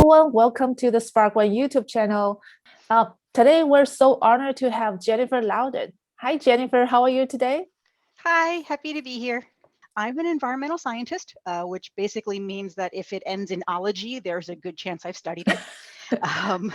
everyone, welcome to the Spark One YouTube channel. Today we're so honored to have Jenniffer Loudon. Hi Jenniffer, how are you today? Hi, happy to be here. I'm an environmental scientist, which basically means that if it ends in ology, there's a good chance I've studied it. Um,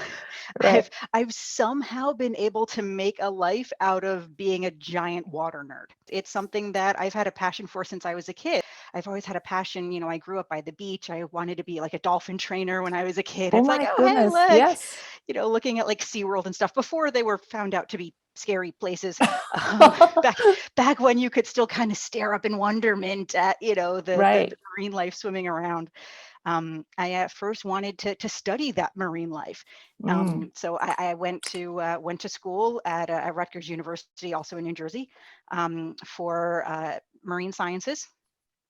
Right. I've somehow been able to make a life out of being a giant water nerd. It's something that I've had a passion for since I was a kid. I've always had a passion, I grew up by the beach. I wanted to be like a dolphin trainer when I was a kid. Oh It's like, my oh, hey, goodness, look, yes. looking at like SeaWorld and stuff before they were found out to be scary places. Um, back when you could still kind of stare up in wonderment at, the Right. marine life swimming around. I at first wanted to study that marine life. Mm. So I went to school at Rutgers University, also in New Jersey, for marine sciences.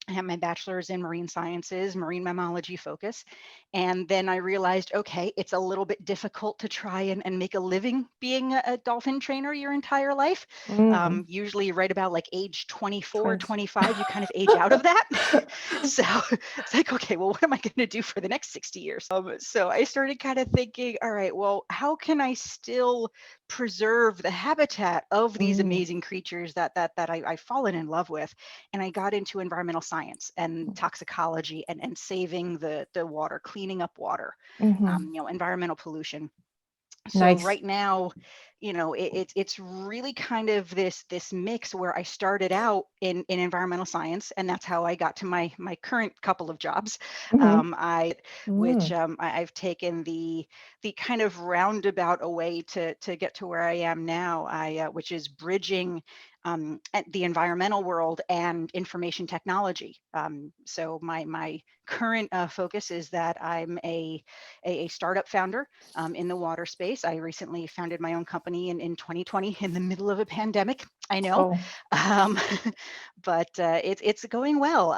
I have my bachelor's in marine sciences, marine mammalogy focus. And then I realized, okay, it's a little bit difficult to try and make a living being a dolphin trainer your entire life. Mm. Usually right about like age 24, Twins. 25, you kind of age out of that. So it's like, okay, well, what am I going to do for the next 60 years? So I started kind of thinking, all right, well, how can I still preserve the habitat of these Mm. amazing creatures that I've fallen in love with? And I got into environmental science and toxicology and saving the water, cleaning up water, Mm-hmm. environmental pollution. So Nice. right now, it's really kind of this mix where I started out in environmental science, and that's how I got to my current couple of jobs. Mm-hmm. I which Mm. I've taken the kind of roundabout a way to get to where I am now. Which is bridging the environmental world and information technology. So my current focus is that I'm a startup founder in the water space. I recently founded my own company in 2020 in the middle of a pandemic. I know, Oh, um, but it's going well.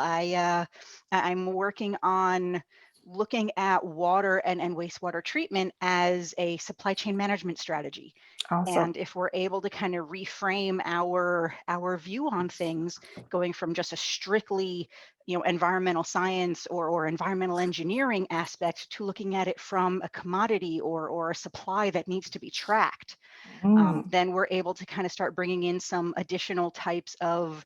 I'm working on looking at water and wastewater treatment as a supply chain management strategy. awesome. And if we're able to kind of reframe our view on things, going from just a strictly environmental science or environmental engineering aspect to looking at it from a commodity or a supply that needs to be tracked, Mm. then we're able to kind of start bringing in some additional types of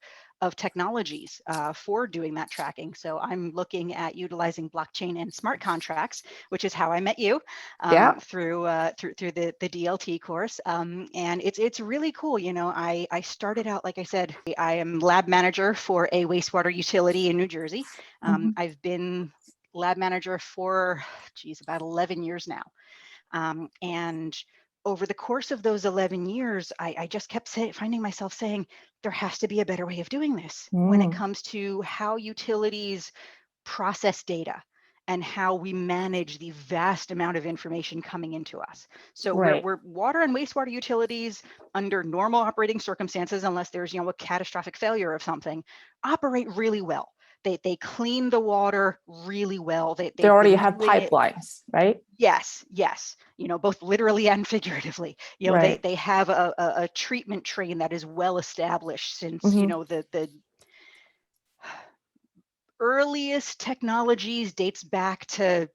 technologies for doing that tracking. So I'm looking at utilizing blockchain and smart contracts, which is how I met you Yeah. through the DLT course. And it's really cool. I started out, like I said, I am lab manager for a wastewater utility in New Jersey. Mm-hmm. I've been lab manager for, about 11 years now. And over the course of those 11 years, I just kept finding myself saying, there has to be a better way of doing this when it Mm. comes to how utilities process data and how we manage the vast amount of information coming into us. So Right. we're water and wastewater utilities under normal operating circumstances, unless there's a catastrophic failure of something, operate really well. They clean the water really well. They They've already been have doing it. pipelines, right? Yes, yes. Both literally and figuratively. They Right. they have a treatment train that is well established since, Mm-hmm. the earliest technologies dates back to,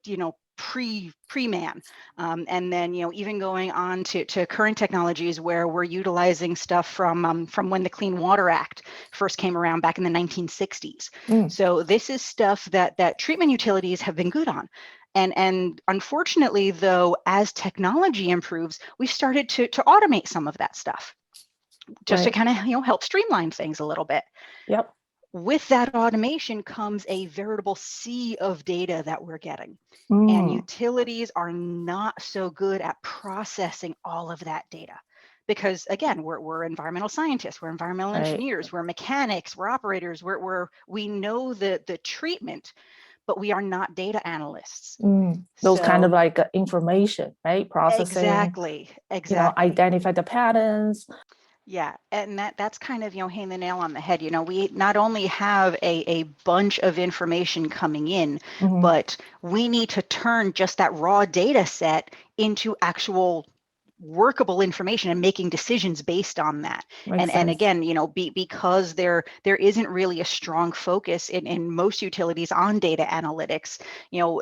pre-man. And then, even going on to current technologies where we're utilizing stuff from when the Clean Water Act first came around back in the 1960s. Mm. So this is stuff that treatment utilities have been good on. And unfortunately, though, as technology improves, we've started to automate some of that stuff just to Right. kind of, help streamline things a little bit. Yep. With that automation comes a veritable sea of data that we're getting. And Mm. utilities are not so good at processing all of that data. Because again, we're environmental scientists, we're environmental Right. engineers, we're mechanics, we're operators, we know the treatment, but we are not data analysts. Mm. Those kind of So like information, right? Processing, exactly. identify the patterns. Yeah, and that's kind of, hitting the nail on the head. We not only have a bunch of information coming in, Mhm. but we need to turn just that raw data set into actual workable information and making decisions based on that. Makes And sense. again, because there isn't really a strong focus in most utilities on data analytics,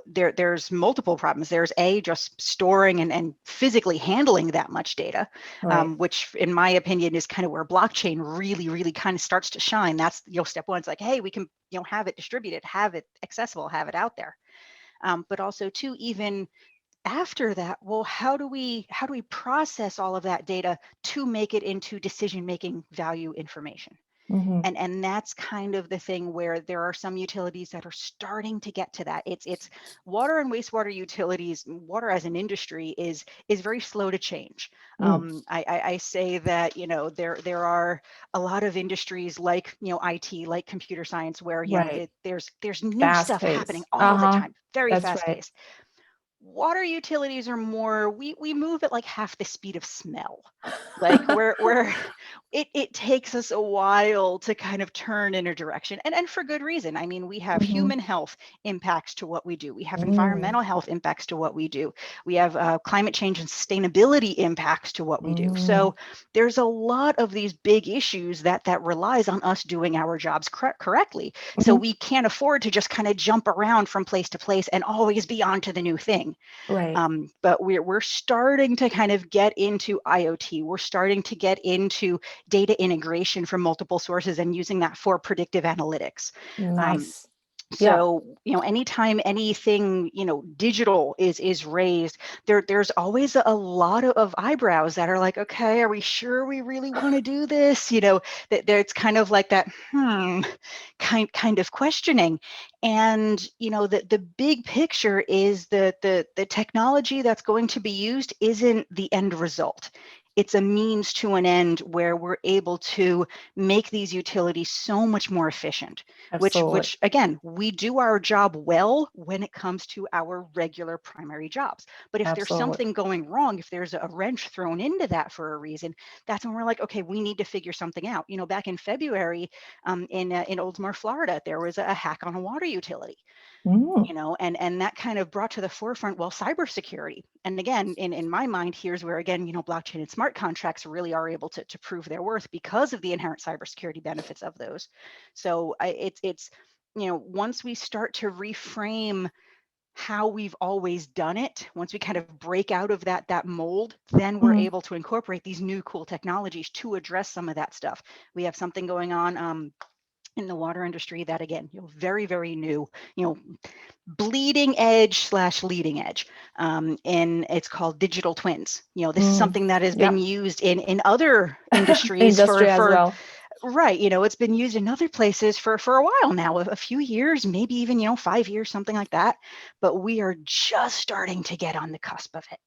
there's multiple problems. There's just storing and physically handling that much data, Right. which in my opinion is kind of where blockchain really, really kind of starts to shine. That's, step one. It's like, hey, we can, have it distributed, have it accessible, have it out there. But also too, even after that, well, how do we process all of that data to make it into decision-making value information? Hmm. And that's kind of the thing where there are some utilities that are starting to get to that. It's water and wastewater utilities. Water as an industry is very slow to change. Mm. I say that there are a lot of industries like IT, like computer science, where Right. there's new Fast stuff happening pace. all the Uh-huh. time, very That's fast right. paced. Water utilities are more, we move at like half the speed of smell. Like we're it takes us a while to kind of turn in a direction, and for good reason. I mean, we have Hmm. human health impacts to what we do. We have Mm. environmental health impacts to what we do. We have climate change and sustainability impacts to what we do. Mm. So there's a lot of these big issues that relies on us doing our jobs correctly. So Mhm. we can't afford to just kind of jump around from place to place and always be on to the new thing. Right. But we're starting to kind of get into IoT. We're starting to get into data integration from multiple sources and using that for predictive analytics. Um, Nice. Yeah. so, anytime anything, digital is raised, there's always a lot of eyebrows that are like, okay, are we sure we really want to do this? That there's kind of like that, kind of questioning. And, the big picture is that the technology that's going to be used isn't the end result. It's a means to an end where we're able to make these utilities so much more efficient, Absolutely. which again, we do our job well when it comes to our regular primary jobs. But if there's Absolutely. something going wrong, if there's a wrench thrown into that for a reason, that's when we're like, okay, we need to figure something out. Back in February, in Oldsmar, Florida, there was a hack on a water utility. Mm. And that kind of brought to the forefront, well, cybersecurity. And again, in my mind, here's where, again, blockchain and smart contracts really are able to prove their worth because of the inherent cybersecurity benefits of those. So it's once we start to reframe how we've always done it, once we kind of break out of that mold, then we're Mhm. able to incorporate these new cool technologies to address some of that stuff. We have something going on in the water industry that, again, very, very new, bleeding edge / leading edge. And it's called digital twins. This is Mm. something that has been Yep. used in other industries Industry as for well. right. It's been used in other places for a while now, a few years, maybe even, 5 years, something like that. But we are just starting to get on the cusp of it.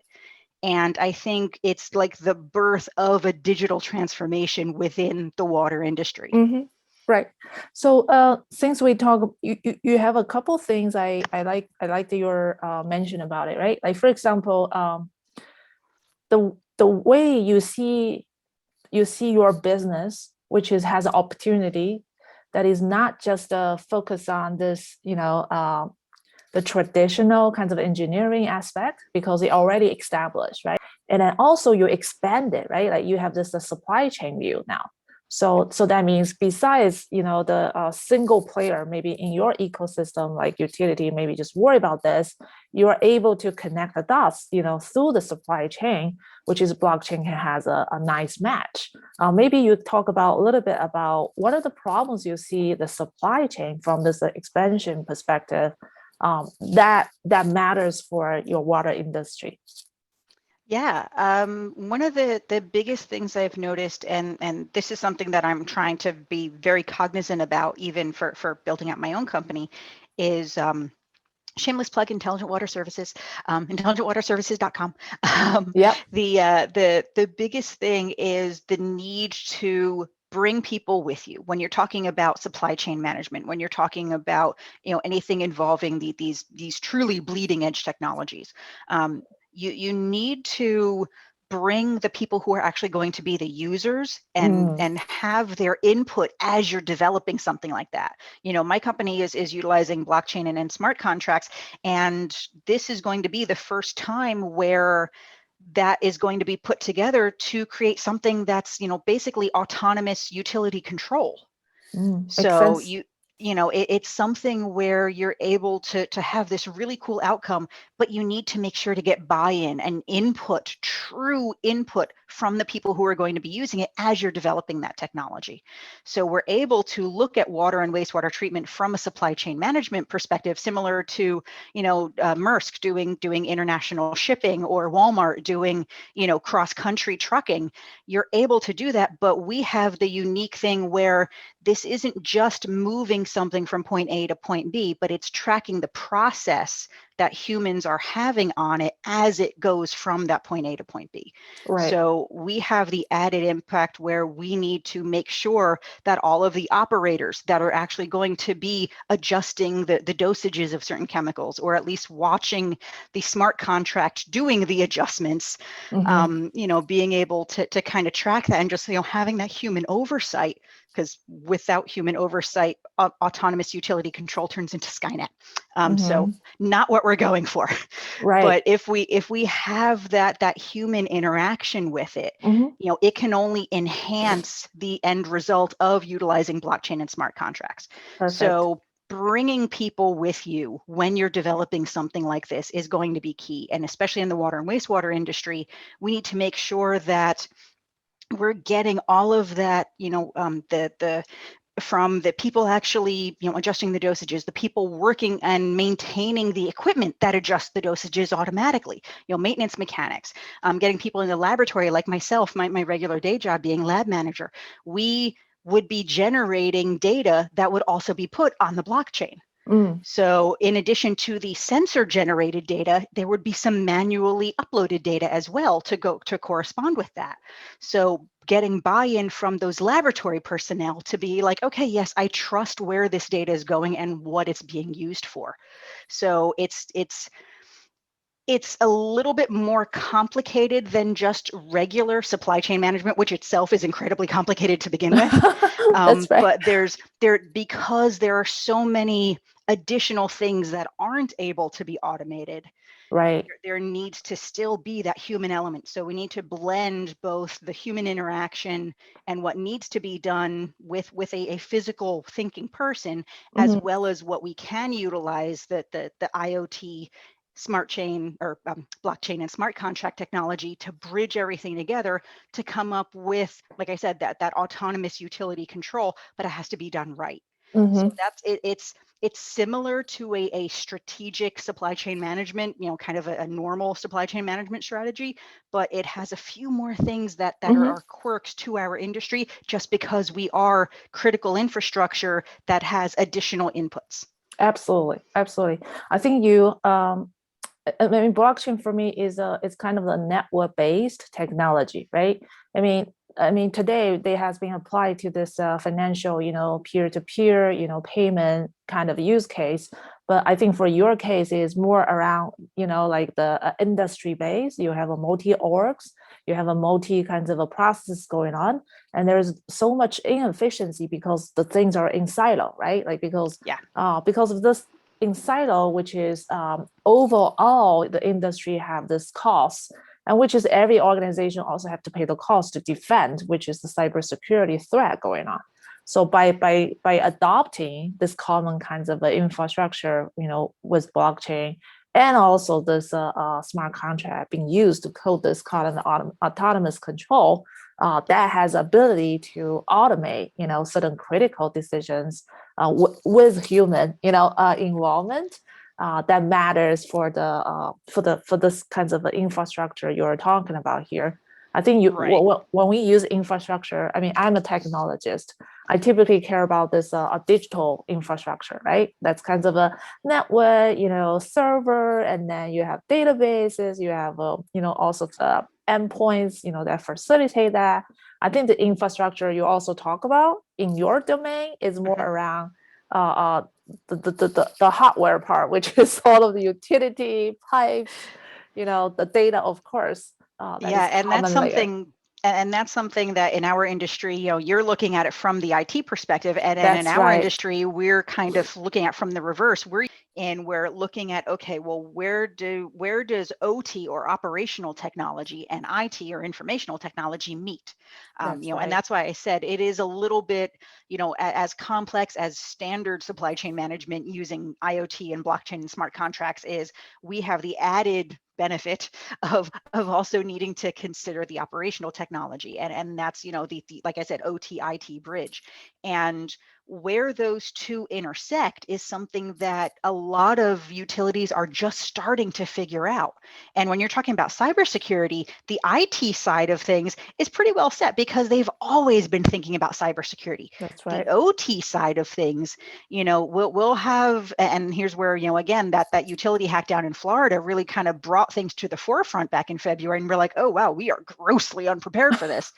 And I think it's like the birth of a digital transformation within the water industry. Hmm. Right. So since we talk, you have a couple things I like your mention about it, right? Like for example, the way you see your business, which is has an opportunity that is not just focus on this, the traditional kinds of engineering aspect because it already established, right? And then also you expand it, right? Like you have this supply chain view now. So that means besides the single player maybe in your ecosystem like utility maybe just worry about this, you are able to connect the dots through the supply chain, which is blockchain has a nice match. Maybe you talk about a little bit about what are the problems you see the supply chain from this expansion perspective that matters for your water industry. Yeah, one of the biggest things I've noticed, and this is something that I'm trying to be very cognizant about, even for building out my own company, is shameless plug, Intelligent Water Services, intelligentwaterservices.com. Yep. The biggest thing is the need to bring people with you when you're talking about supply chain management, when you're talking about anything involving these truly bleeding edge technologies. You need to bring the people who are actually going to be the users and Mm. have their input as you're developing something like that. My company is utilizing blockchain and smart contracts, and this is going to be the first time where that is going to be put together to create something that's, basically autonomous utility control. Makes So sense. it's something where you're able to have this really cool outcome, but you need to make sure to get buy-in and input, true input from the people who are going to be using it as you're developing that technology. So we're able to look at water and wastewater treatment from a supply chain management perspective, similar to, Maersk doing international shipping, or Walmart doing, cross-country trucking. You're able to do that, but we have the unique thing where this isn't just moving something from point A to point B, but it's tracking the process that humans are having on it as it goes from that point A to point B. Right. So we have the added impact where we need to make sure that all of the operators that are actually going to be adjusting the dosages of certain chemicals, or at least watching the smart contract doing the adjustments, being able to kind of track that, and just, having that human oversight, because without human oversight, autonomous utility control turns into Skynet. So not what we're going for. Right. But if we have that human interaction with it, it can only enhance the end result of utilizing blockchain and smart contracts. Perfect. So bringing people with you when you're developing something like this is going to be key. And especially in the water and wastewater industry, we need to make sure that we're getting all of that, from the people actually, adjusting the dosages, the people working and maintaining the equipment that adjusts the dosages automatically, maintenance mechanics, getting people in the laboratory like myself, my regular day job being lab manager. We would be generating data that would also be put on the blockchain. So in addition to the sensor generated data, there would be some manually uploaded data as well to correspond with that. So getting buy-in from those laboratory personnel to be like, okay, yes, I trust where this data is going and what it's being used for. So it's a little bit more complicated than just regular supply chain management, which itself is incredibly complicated to begin with. That's right. But because there are so many additional things that aren't able to be automated, Right. there needs to still be that human element. So we need to blend both the human interaction and what needs to be done with a physical thinking person, as well as what we can utilize the IoT, smart chain, or blockchain and smart contract technology to bridge everything together to come up with, like I said, that autonomous utility control, but it has to be done right. So that's it. It's similar to a strategic supply chain management, kind of a normal supply chain management strategy, but it has a few more things that are our quirks to our industry, just because we are critical infrastructure that has additional inputs. Absolutely. Absolutely. I think I mean, blockchain for me is it's kind of a network-based technology, right? I mean, today they has been applied to this financial, peer-to-peer, payment kind of use case. But I think for your case is more around, like the industry base. You have a multi-orgs, you have a multi kinds of a process going on, and there's so much inefficiency because the things are in silo, right? Like because of this in silo, which is overall the industry have this cost, and which is every organization also have to pay the cost to defend, which is the cybersecurity threat going on. So by adopting this common kinds of infrastructure, with blockchain, and also this smart contract being used to code this called an autonomous control, that has ability to automate, certain critical decisions with human, involvement. That matters for this kinds of infrastructure you're talking about here. I think Right. when we use infrastructure, I mean, I'm a technologist. I typically care about this a digital infrastructure, right? That's kind of a network, server, and then you have databases, you have all sorts of endpoints, that facilitate that. I think the infrastructure you also talk about in your domain is more around uh, the hardware part, which is all of the utility pipes, the data, of course, that Yeah, is and that's common layer. something that in our industry, you're looking at it from the IT perspective, and in That's our right. industry, we're kind of looking at from the reverse. We're And we're looking at, okay, well, where does OT or operational technology and IT or informational technology meet? That's And right. that's why I said it is a little bit, as complex as standard supply chain management using IoT and blockchain and smart contracts is. We have the added benefit of also needing to consider the operational technology, and that's the like I said, OT IT bridge. And where those two intersect is something that a lot of utilities are just starting to figure out. And when you're talking about cybersecurity, the IT side of things is pretty well set because they've always been thinking about cybersecurity. That's The right. OT side of things, we'll have, and here's where, again, that utility hack down in Florida really kind of brought things to the forefront back in February. And we're like, oh, wow, we are grossly unprepared for this.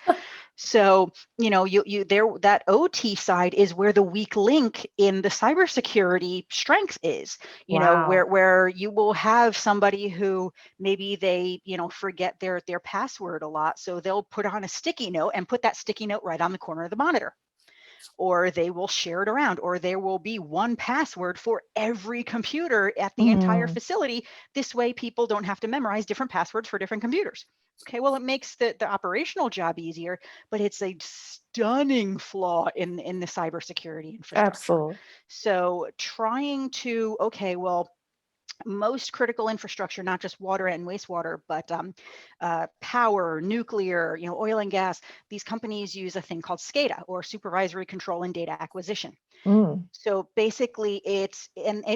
So, you there, that OT side is where the weak link in the cybersecurity strength is, Wow. where you will have somebody who maybe they, forget their password a lot. So they'll put on a sticky note and put that sticky note right on the corner of the monitor, or they will share it around, or there will be one password for every computer at the entire Mm, facility. This way people don't have to memorize different passwords for different computers. Okay, well, it makes the operational job easier, but it's a stunning flaw in the cybersecurity infrastructure. absolutely. So trying to, okay, well, most critical infrastructure, not just water and wastewater, but power, nuclear, oil and gas, these companies use a thing called SCADA, or supervisory control and data acquisition. Mm, So basically it's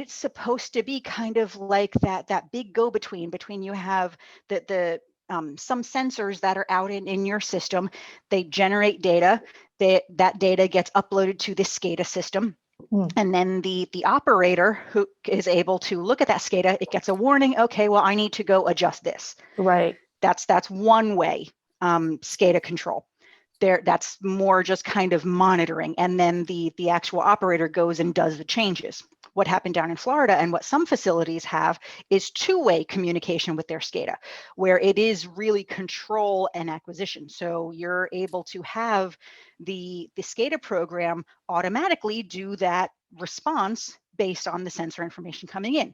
supposed to be kind of like that big go-between you have the some sensors that are out in your system. They generate data. That data gets uploaded to this SCADA system. mm, And then the operator who is able to look at that SCADA, it gets a warning. Okay, well, I need to go adjust this. right. That's one way, SCADA control. That's more just kind of monitoring, and then the actual operator goes and does the changes. What happened down in Florida and what some facilities have is two-way communication with their SCADA, where it is really control and acquisition. So you're able to have the SCADA program automatically do that response based on the sensor information coming in.